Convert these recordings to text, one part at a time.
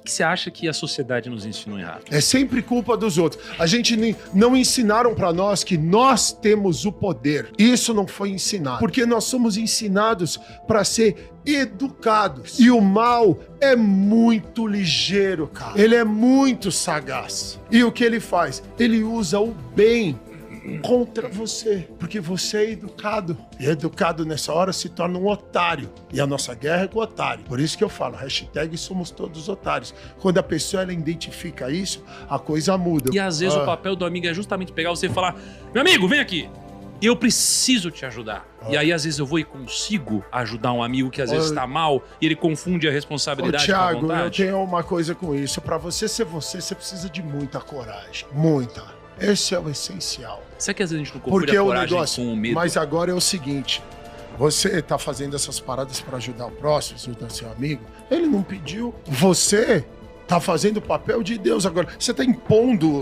que você acha que a sociedade nos ensinou errado? É sempre culpa dos outros. A gente não ensinaram pra nós que nós temos o poder. Isso não foi ensinado. Porque nós somos ensinados pra ser educados. E o mal é muito ligeiro, cara. Ele é muito sagaz. E o que ele faz? Ele usa o bem contra você, porque você é educado. E educado nessa hora se torna um otário. E a nossa guerra é com o otário. Por isso que eu falo, hashtag somos todos otários. Quando a pessoa ela identifica isso, a coisa muda. E às vezes o papel do amigo é justamente pegar você e falar: meu amigo, vem aqui, eu preciso te ajudar. E aí às vezes eu vou e consigo ajudar um amigo que às vezes está mal e ele confunde a responsabilidade com a Thiago, vontade. eu tenho uma coisa com isso. Pra você ser você precisa de muita coragem. Muita. Esse é o essencial. Será que às vezes a gente não confunde Porque a o coragem negócio, com o medo? mas agora é o seguinte, você tá fazendo essas paradas para ajudar o próximo, ajudar seu amigo, ele não pediu, você tá fazendo o papel de Deus agora, você tá impondo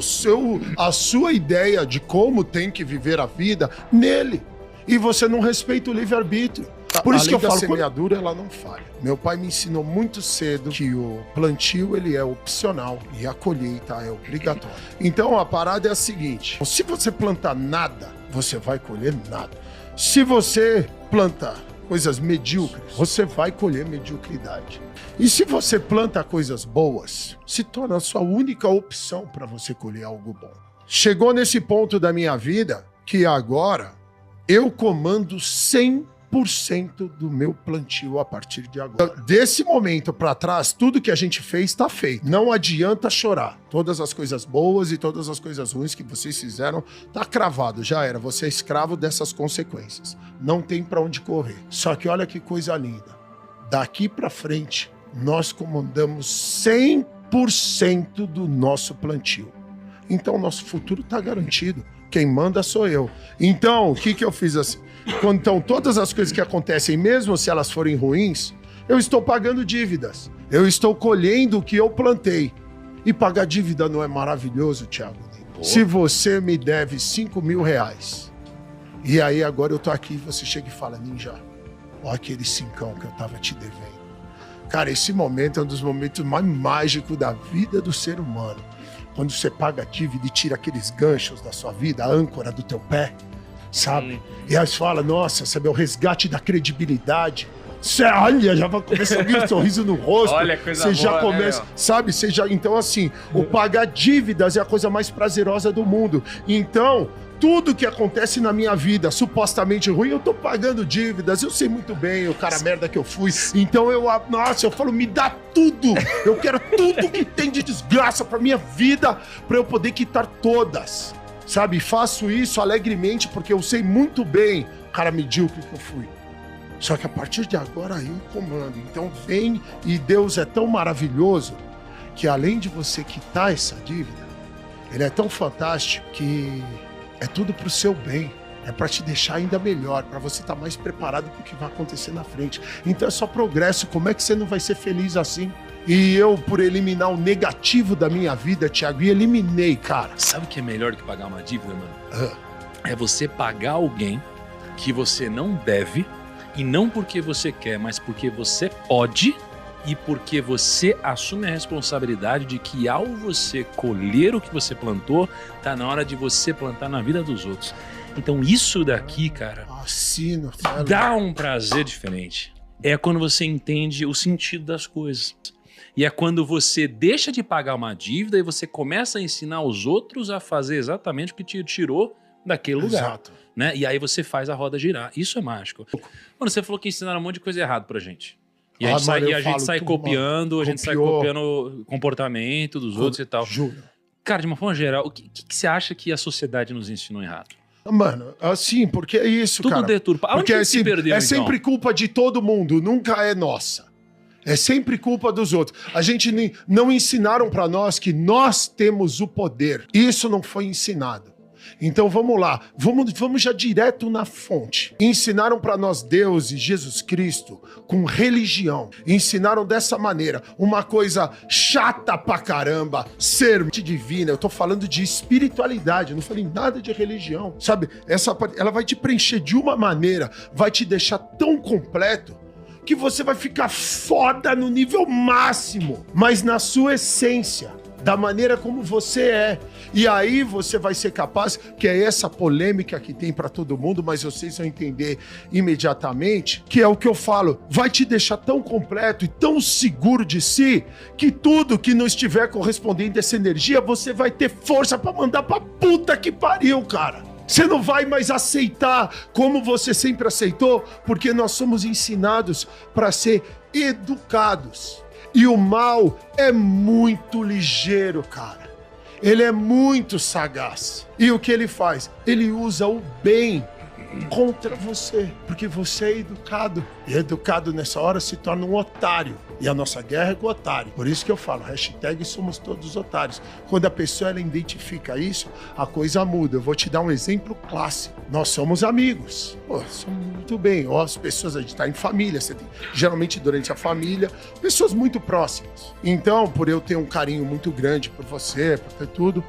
a sua ideia de como tem que viver a vida nele, e você não respeita o livre-arbítrio. Por isso que eu falo, a semeadura ela não falha. Meu pai me ensinou muito cedo que o plantio ele é opcional e a colheita é obrigatória. Então a parada é a seguinte: se você plantar nada, você vai colher nada. Se você plantar coisas medíocres, você vai colher mediocridade. E se você planta coisas boas, se torna a sua única opção para você colher algo bom. Chegou nesse ponto da minha vida que agora eu comando 100% do meu plantio a partir de agora. Desse momento para trás, tudo que a gente fez está feito. Não adianta chorar. Todas as coisas boas e todas as coisas ruins que vocês fizeram, tá cravado, já era. Você é escravo dessas consequências. Não tem para onde correr. Só que olha que coisa linda. Daqui para frente, nós comandamos 100% do nosso plantio. Então, nosso futuro está garantido. Quem manda sou eu. Então, o que eu fiz assim? Então, todas as coisas que acontecem, mesmo se elas forem ruins, eu estou pagando dívidas. Eu estou colhendo o que eu plantei. E pagar dívida não é maravilhoso, Thiago? Se você me deve R$5.000, e aí agora eu tô aqui, você chega e fala: Ninja, olha aquele 5 que eu tava te devendo. Cara, esse momento é um dos momentos mais mágicos da vida do ser humano. Quando você paga a dívida e tira aqueles ganchos da sua vida, a âncora do teu pé, sabe? E aí você fala: nossa, sabe, é o resgate da credibilidade. Você olha, já vai começar a vir um sorriso no rosto. Olha, coisa você já boa, começa, né, sabe? Você já, então, assim, o pagar dívidas é a coisa mais prazerosa do mundo. Então, tudo que acontece na minha vida, supostamente ruim, eu tô pagando dívidas, eu sei muito bem o cara merda que eu fui. Então eu falo, me dá tudo. Eu quero tudo que tem de desgraça pra minha vida, pra eu poder quitar todas. Sabe? Faço isso alegremente porque eu sei muito bem o cara medíocre que eu fui. Só que a partir de agora eu comando. Então vem, e Deus é tão maravilhoso que além de você quitar essa dívida, ele é tão fantástico que é tudo pro seu bem. É para te deixar ainda melhor, para você estar mais preparado para o que vai acontecer na frente. Então é só progresso. Como é que você não vai ser feliz assim? E eu, por eliminar o negativo da minha vida, Thiago, e eliminei, cara. Sabe o que é melhor do que pagar uma dívida, mano? É você pagar alguém que você não deve, e não porque você quer, mas porque você pode, e porque você assume a responsabilidade de que ao você colher o que você plantou, tá na hora de você plantar na vida dos outros. Então isso daqui, cara, dá um prazer diferente. É quando você entende o sentido das coisas. E é quando você deixa de pagar uma dívida e você começa a ensinar os outros a fazer exatamente o que te tirou daquele lugar. Exato. Né? E aí você faz a roda girar. Isso é mágico. Mano, você falou que ensinaram um monte de coisa errada pra gente. E a gente sai copiando, a gente sai copiando o comportamento dos outros e tal. Juro. Cara, de uma forma geral, o que você acha que a sociedade nos ensinou errado? Mano, assim, porque é isso, Tudo cara. deturpa. Porque Onde se perdeu, é então? sempre culpa de todo mundo, nunca é nossa. É sempre culpa dos outros. A gente não ensinaram pra nós que nós temos o poder. Isso não foi ensinado. Então vamos lá, vamos já direto na fonte. Ensinaram pra nós Deus e Jesus Cristo com religião. Ensinaram dessa maneira, uma coisa chata pra caramba, ser divina. Eu tô falando de espiritualidade, eu não falei nada de religião. Sabe, ela vai te preencher de uma maneira, vai te deixar tão completo, que você vai ficar foda no nível máximo, mas na sua essência, da maneira como você é. E aí você vai ser capaz, que é essa polêmica que tem pra todo mundo, mas vocês vão entender imediatamente, que é o que eu falo, vai te deixar tão completo e tão seguro de si, que tudo que não estiver correspondendo a essa energia, você vai ter força pra mandar pra puta que pariu, cara. Você não vai mais aceitar como você sempre aceitou, porque nós somos ensinados para ser educados. E o mal é muito ligeiro, cara. Ele é muito sagaz. E o que ele faz? Ele usa o bem contra você, porque você é educado. E educado nessa hora se torna um otário. E a nossa guerra é com o otário. Por isso que eu falo, hashtag somos todos otários. Quando a pessoa ela identifica isso, a coisa muda. Eu vou te dar um exemplo clássico. Nós somos amigos. Pô, somos muito bem. Ó, as pessoas, a gente tá em família. Você tem, geralmente durante a família, pessoas muito próximas. Então, por eu ter um carinho muito grande por você, por ter tudo,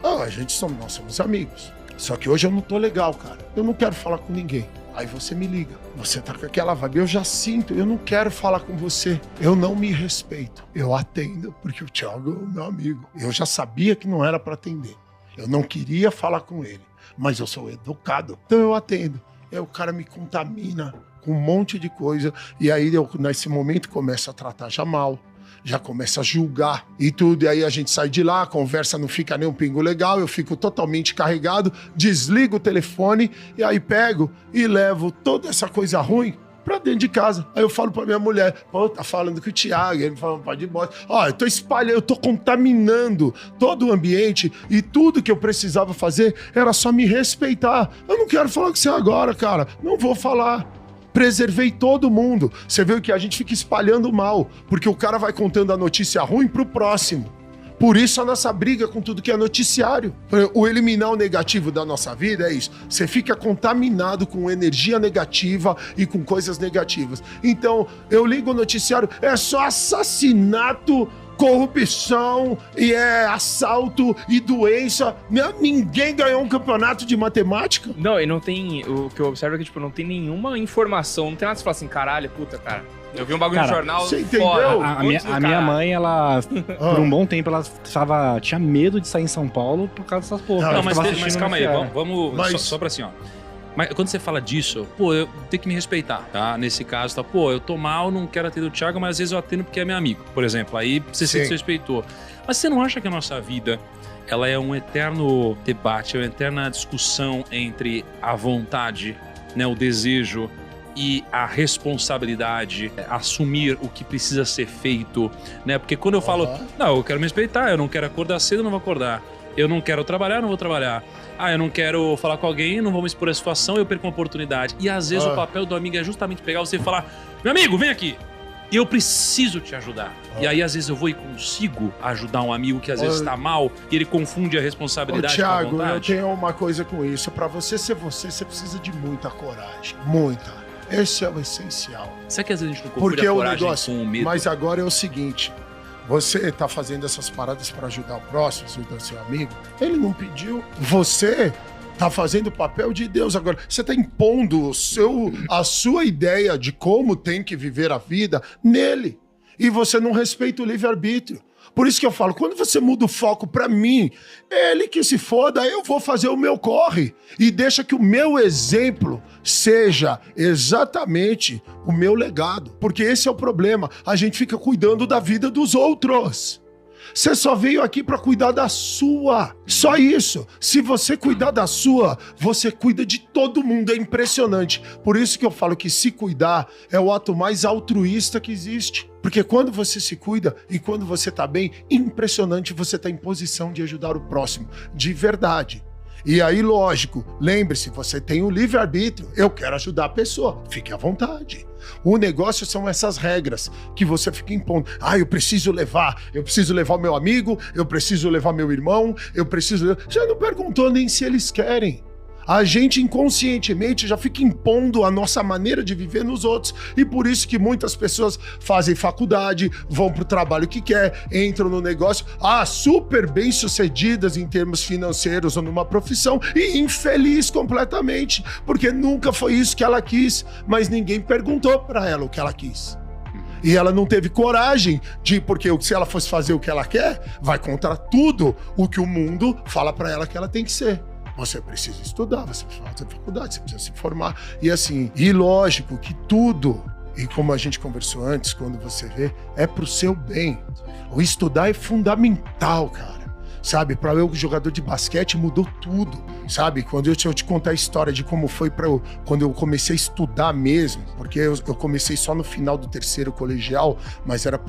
nós somos amigos. Só que hoje eu não tô legal, cara. Eu não quero falar com ninguém. Aí você me liga. Você tá com aquela vibe. Eu já sinto, eu não quero falar com você. Eu não me respeito. Eu atendo, porque o Thiago é meu amigo. Eu já sabia que não era pra atender. Eu não queria falar com ele. Mas eu sou educado. Então eu atendo. Aí o cara me contamina com um monte de coisa. E aí eu, nesse momento, começo a tratar já mal. Já começa a julgar e tudo, e aí a gente sai de lá, a conversa não fica nem um pingo legal, eu fico totalmente carregado, desligo o telefone, e aí pego e levo toda essa coisa ruim pra dentro de casa. Aí eu falo pra minha mulher, pô, tá falando que o Thiago, ele me fala, pode ir embora. Ó, eu tô espalhando, eu tô contaminando todo o ambiente, e tudo que eu precisava fazer era só me respeitar. Eu não quero falar com você agora, cara, não vou falar. Preservei todo mundo. Você vê que a gente fica espalhando mal, porque o cara vai contando a notícia ruim pro próximo. Por isso a nossa briga com tudo que é noticiário. O eliminar o negativo da nossa vida é isso. Você fica contaminado com energia negativa e com coisas negativas. Então, eu ligo o noticiário, é só assassinato, corrupção, e é assalto e doença. Ninguém ganhou um campeonato de matemática. Não, e não tem... O que eu observo é que, tipo, não tem nenhuma informação. Não tem nada que você fala assim, caralho, puta, cara. Eu vi um bagulho no jornal. Você entendeu? A minha mãe, ela, por um bom tempo, ela tinha medo de sair em São Paulo por causa dessas porra. Não, mas calma aí, vamos só pra assim, ó. Mas quando você fala disso, pô, eu tenho que me respeitar, tá? Nesse caso, tá? Pô, eu tô mal, não quero atender o Thiago, mas às vezes eu atendo porque é meu amigo, por exemplo. Aí você se respeitou. Mas você não acha que a nossa vida, ela é um eterno debate, é uma eterna discussão entre a vontade, né, o desejo e a responsabilidade, assumir o que precisa ser feito, né? Porque quando eu falo, não, eu quero me respeitar, eu não quero acordar cedo, eu não vou acordar. Eu não quero trabalhar, não vou trabalhar. Eu não quero falar com alguém, não vou me expor à situação, eu perco uma oportunidade. E às vezes o papel do amigo é justamente pegar você e falar, meu amigo, vem aqui, eu preciso te ajudar. E aí às vezes eu vou e consigo ajudar um amigo que às vezes está mal e ele confunde a responsabilidade com a vontade. Thiago, eu tenho uma coisa com isso. Pra você ser você precisa de muita coragem. Muita. Esse é o essencial. Será que às vezes a gente não confunde a coragem com o medo? Mas agora é o seguinte... Você tá fazendo essas paradas para ajudar o próximo, ajudar o seu amigo, ele não pediu. Você tá fazendo o papel de Deus agora. Você tá impondo a sua ideia de como tem que viver a vida nele. E você não respeita o livre-arbítrio. Por isso que eu falo, quando você muda o foco pra mim, ele que se foda, eu vou fazer o meu corre. E deixa que o meu exemplo seja exatamente o meu legado. Porque esse é o problema. A gente fica cuidando da vida dos outros. Você só veio aqui pra cuidar da sua. Só isso. Se você cuidar da sua, você cuida de todo mundo. É impressionante. Por isso que eu falo que se cuidar é o ato mais altruísta que existe. Porque quando você se cuida e quando você tá bem, impressionante, você tá em posição de ajudar o próximo. De verdade. E aí, lógico, lembre-se, você tem o livre-arbítrio. Eu quero ajudar a pessoa. Fique à vontade. O negócio são essas regras que você fica impondo. Eu preciso levar o meu amigo, eu preciso levar meu irmão, eu preciso... Já não perguntou nem se eles querem. A gente inconscientemente já fica impondo a nossa maneira de viver nos outros. E por isso que muitas pessoas fazem faculdade, vão pro trabalho que quer, entram no negócio, super bem sucedidas em termos financeiros ou numa profissão, e infeliz completamente, porque nunca foi isso que ela quis, mas ninguém perguntou para ela o que ela quis. E ela não teve coragem porque se ela fosse fazer o que ela quer, vai contra tudo o que o mundo fala para ela que ela tem que ser. Você precisa estudar, você precisa fazer faculdade, você precisa se formar. E assim, e lógico que tudo, e como a gente conversou antes, quando você vê, é pro seu bem. O estudar é fundamental, cara. Sabe, para eu, jogador de basquete, mudou tudo, sabe? Quando eu te contar a história de como foi quando eu comecei a estudar mesmo, porque eu comecei só no final do 3º colegial, mas era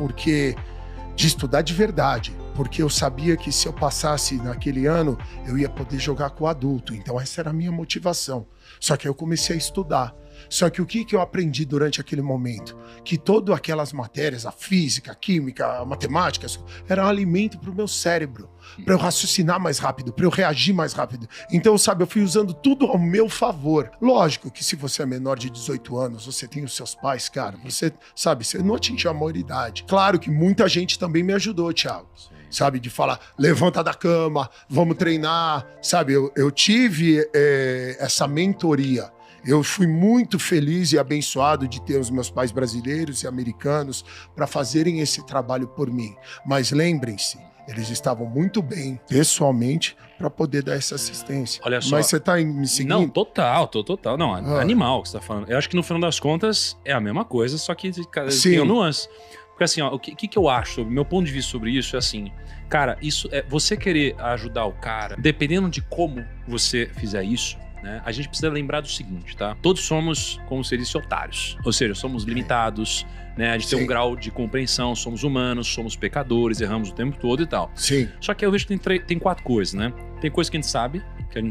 de estudar de verdade, porque eu sabia que se eu passasse naquele ano, eu ia poder jogar com o adulto, então essa era a minha motivação. Só que aí eu comecei a estudar. Só que o que eu aprendi durante aquele momento? Que todas aquelas matérias, a física, a química, a matemática, era um alimento para o meu cérebro, para eu raciocinar mais rápido, para eu reagir mais rápido. Então, sabe, eu fui usando tudo ao meu favor. Lógico que se você é menor de 18 anos, você tem os seus pais, cara, você não atingiu a maioridade. Claro que muita gente também me ajudou, Thiago. Sabe, de falar, levanta da cama, vamos treinar, sabe, eu tive essa mentoria. Eu fui muito feliz e abençoado de ter os meus pais brasileiros e americanos para fazerem esse trabalho por mim. Mas lembrem-se, eles estavam muito bem, pessoalmente, para poder dar essa assistência. Olha só. Mas você tá me seguindo? Não, total. Não, animal que você tá falando. Eu acho que no final das contas é a mesma coisa, só que tem um nuance. Porque assim, ó, o que eu acho, meu ponto de vista sobre isso é assim, cara, isso é você querer ajudar o cara, dependendo de como você fizer isso, né, a gente precisa lembrar do seguinte, tá? Todos somos, como se disse, otários. Ou seja, somos limitados, né? A gente tem um grau de compreensão, somos humanos, somos pecadores, erramos o tempo todo e tal. Sim. Só que eu vejo que tem 4 coisas, né? Tem coisa que a gente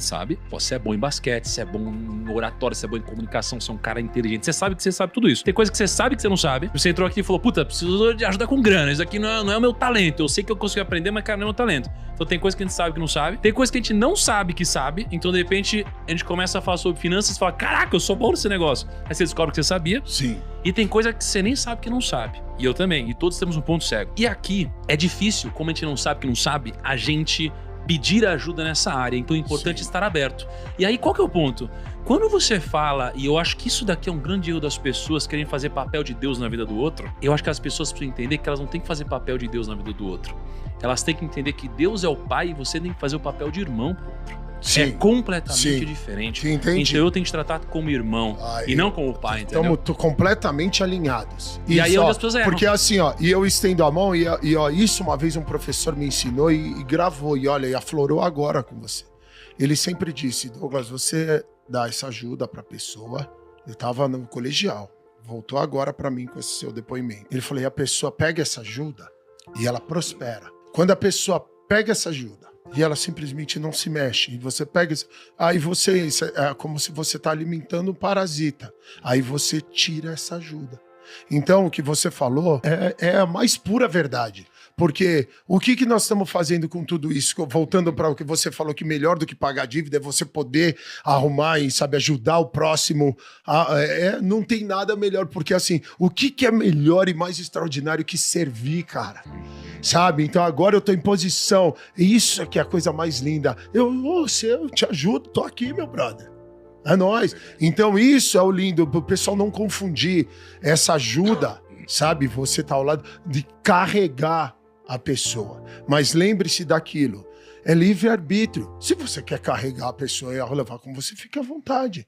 sabe, Pô, você é bom em basquete, você é bom em oratória, você é bom em comunicação, você é um cara inteligente, você sabe que você sabe tudo isso. Tem coisa que você sabe que você não sabe. Você entrou aqui e falou, puta, preciso de ajuda com grana, isso aqui não é o meu talento. Eu sei que eu consigo aprender, mas cara, não é o meu talento. Então tem coisa que a gente sabe que não sabe. Tem coisa que a gente não sabe que sabe. Então de repente a gente começa a falar sobre finanças e fala, caraca, eu sou bom nesse negócio. Aí você descobre que você sabia. Sim. E tem coisa que você nem sabe que não sabe. E eu também. E todos temos um ponto cego. E aqui é difícil, como a gente não sabe que não sabe, a gente pedir ajuda nessa área. Então é importante estar aberto. E aí qual que é o ponto? Quando você fala, e eu acho que isso daqui é um grande erro das pessoas querem fazer papel de Deus na vida do outro, eu acho que as pessoas precisam entender que elas não têm que fazer papel de Deus na vida do outro. Elas têm que entender que Deus é o pai e você tem que fazer o papel de irmão pro outro. Sim. É completamente diferente. Entendi. Então eu tenho que te tratar como irmão e não como pai, entendeu? Estamos completamente alinhados. E aí onde as pessoas erram. Porque assim, ó, e eu estendo a mão e ó, isso uma vez um professor me ensinou e gravou, e olha, e aflorou agora com você. Ele sempre disse, Douglas, você dá essa ajuda pra pessoa. Eu tava no colegial, voltou agora pra mim com esse seu depoimento. Ele falou, e a pessoa pega essa ajuda e ela prospera. Quando a pessoa pega essa ajuda e ela simplesmente não se mexe, e você pega, aí você, é como se você está alimentando um parasita, aí você tira essa ajuda. Então o que você falou é a mais pura verdade. Porque o que nós estamos fazendo com tudo isso? Voltando para o que você falou, que melhor do que pagar dívida é você poder arrumar e, sabe, ajudar o próximo. Não tem nada melhor, porque assim, o que é melhor e mais extraordinário que servir, cara? Sabe? Então agora eu tô em posição. E isso é que é a coisa mais linda. Eu te ajudo, tô aqui, meu brother. É nóis. Então isso é o lindo, pro pessoal não confundir essa ajuda, sabe? Você tá ao lado de carregar a pessoa. Mas lembre-se daquilo. É livre-arbítrio. Se você quer carregar a pessoa e levar com você, fique à vontade.